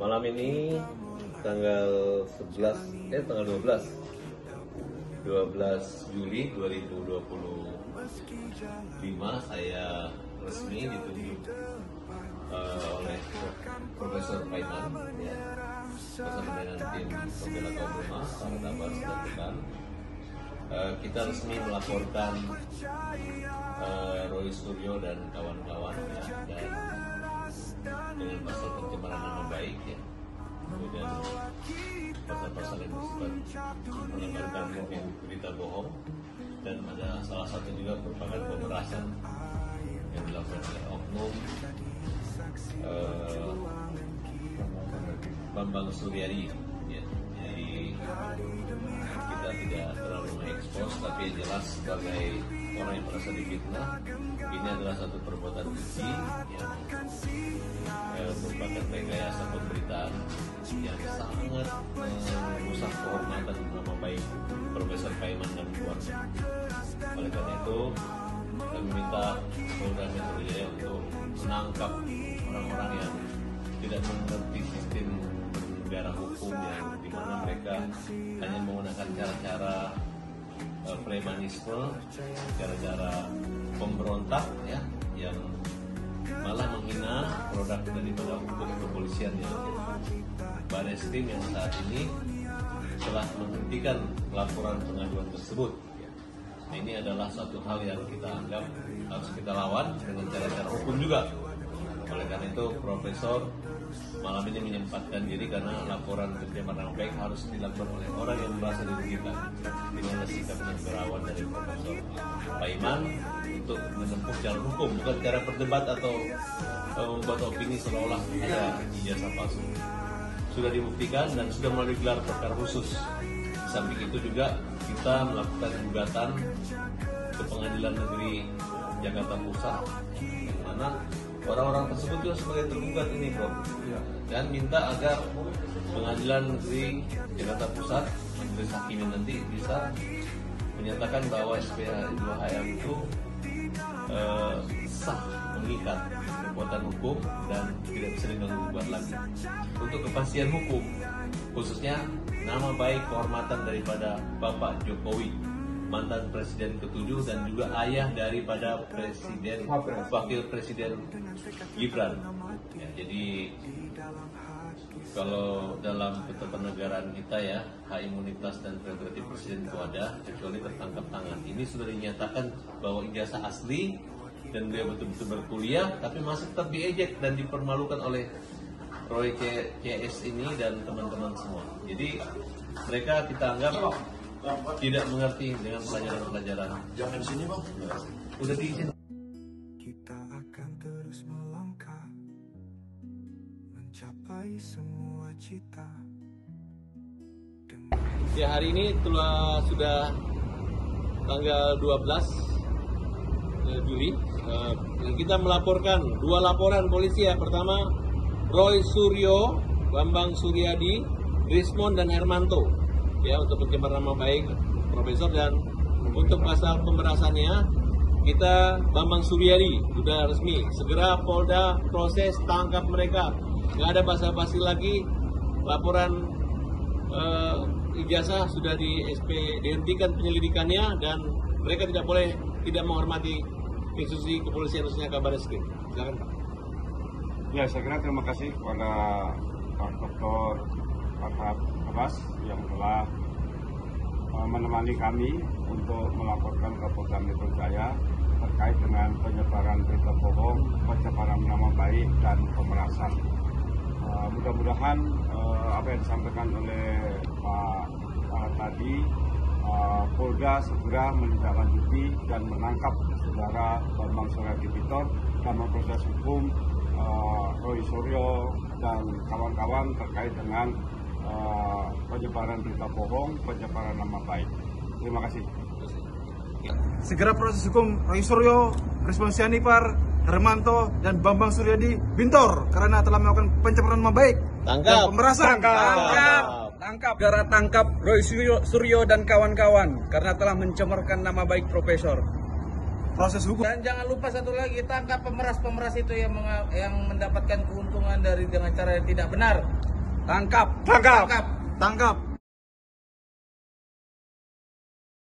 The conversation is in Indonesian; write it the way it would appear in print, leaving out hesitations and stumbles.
Malam ini tanggal 12 Juli 2025 saya resmi ditunjuk oleh Profesor Paiman ya, bersama dengan tim pembela kaum rumah, para tabas dan rekan. Kita resmi melaporkan Roy Suryo dan kawan-kawan ya, dan dengan pasal pencemaran nama baik ya, kemudian pasal-pasal yang bersifat menyebarkan berita bohong, dan ada salah satu juga merupakan pemerasan yang dilakukan oleh oknum Bambang Suryadi ya. Jadi kita tidak terlalu mengekspos, tapi yang jelas sebagai orang yang merasa difitnah, ini adalah satu perbuatan keji yang merupakan rekayasa pemberitaan yang sangat merusak kehormatan nama baik Profesor Paiman dan keluarga. Oleh karena itu, kami minta Polda Metro Jaya untuk menangkap orang-orang yang tidak mengerti sistem negara hukum, yang dimana mereka hanya menggunakan cara-cara premanisme, cara-cara pemberontak ya, yang malah menghina produk daripada hukum kepolisian yang Bareskrim yang saat ini telah menghentikan laporan pengaduan tersebut. Nah, ini adalah satu hal yang kita anggap harus kita lawan dengan cara-cara hukum juga. Oleh karena itu, Profesor malam ini menyempatkan diri karena laporan pencemaran nama baik harus dilakukan oleh orang yang merasa dirugikan. Dengan sikap negarawan dari Profesor Paiman untuk menempuh jalur hukum, bukan cara berdebat atau membuat opini seolah-olah ada ijazah palsu. Sudah dibuktikan dan sudah melalui gelar perkara khusus. Di samping itu juga kita melakukan gugatan ke Pengadilan Negeri Jakarta Pusat, yang mana orang-orang tersebut juga sebagai tergugat ini, Bro, dan minta agar Pengadilan Negeri Jakarta Pusat, majelis hakimnya nanti bisa menyatakan bahwa SPH 2HM itu sah, mengikat kekuatan hukum dan tidak bisa diganggu-gugat lagi. Untuk kepastian hukum, khususnya nama baik kehormatan daripada Bapak Jokowi, mantan Presiden ke-7 dan juga ayah daripada Presiden Wakil Presiden Gibran. Ya, jadi kalau dalam ketatanegaraan kita ya, hak imunitas dan prerogatif Presiden itu ada, kecuali tertangkap tangan. Ini sudah dinyatakan bahwa ijazah asli dan dia betul-betul berkuliah, tapi masih tetap diejek dan dipermalukan oleh Roy CS ini dan teman-teman semua. Jadi mereka kita anggap tidak mengerti dengan pelajaran-pelajaran. Jangan sini, Bang. Udah diizin. Kita akan terus melangkah mencapai semua cita. Ya, hari ini sudah tanggal 12 Juli. Kita melaporkan 2 laporan polisi ya. Pertama, Roy Suryo, Bambang Suryadi, Rismond dan Hermanto ya, untuk pencemaran nama baik Profesor, dan untuk pasal pemerasannya kita Bambang Suryadi sudah resmi. Segera Polda proses, tangkap mereka. Nggak ada basa-basi lagi. Laporan ijazah sudah dihentikan penyelidikannya, dan mereka tidak boleh tidak menghormati institusi kepolisian, khususnya Kabar Eskrim. Silakan, Pak. Ya, saya kira terima kasih kepada Pak Dr. Pak Abbas yang telah menemani kami untuk melaporkan ke Polda Metro Jaya terkait dengan penyebaran berita bohong, pencemaran nama baik, dan pemerasan. Mudah-mudahan apa yang disampaikan oleh Pak tadi, Polda segera menindaklanjuti dan menangkap saudara Bambang Suryadi dan memproses hukum Roy Suryo dan kawan-kawan terkait dengan penyebaran berita bohong, penyebaran nama baik. Terima kasih. Segera proses hukum Roy Suryo, Rismond Sianipar, Hermanto, dan Bambang Suryadi Bintor karena telah melakukan pencemaran nama baik Tangkap. dan pemerasan. Tangkap. Segera tangkap Roy Suryo dan kawan-kawan karena telah mencemarkan nama baik Profesor. Proses hukum. Dan jangan lupa satu lagi, tangkap pemeras-pemeras itu yang mendapatkan keuntungan dengan cara yang tidak benar. Tangkap. Tangkap. Tangkap.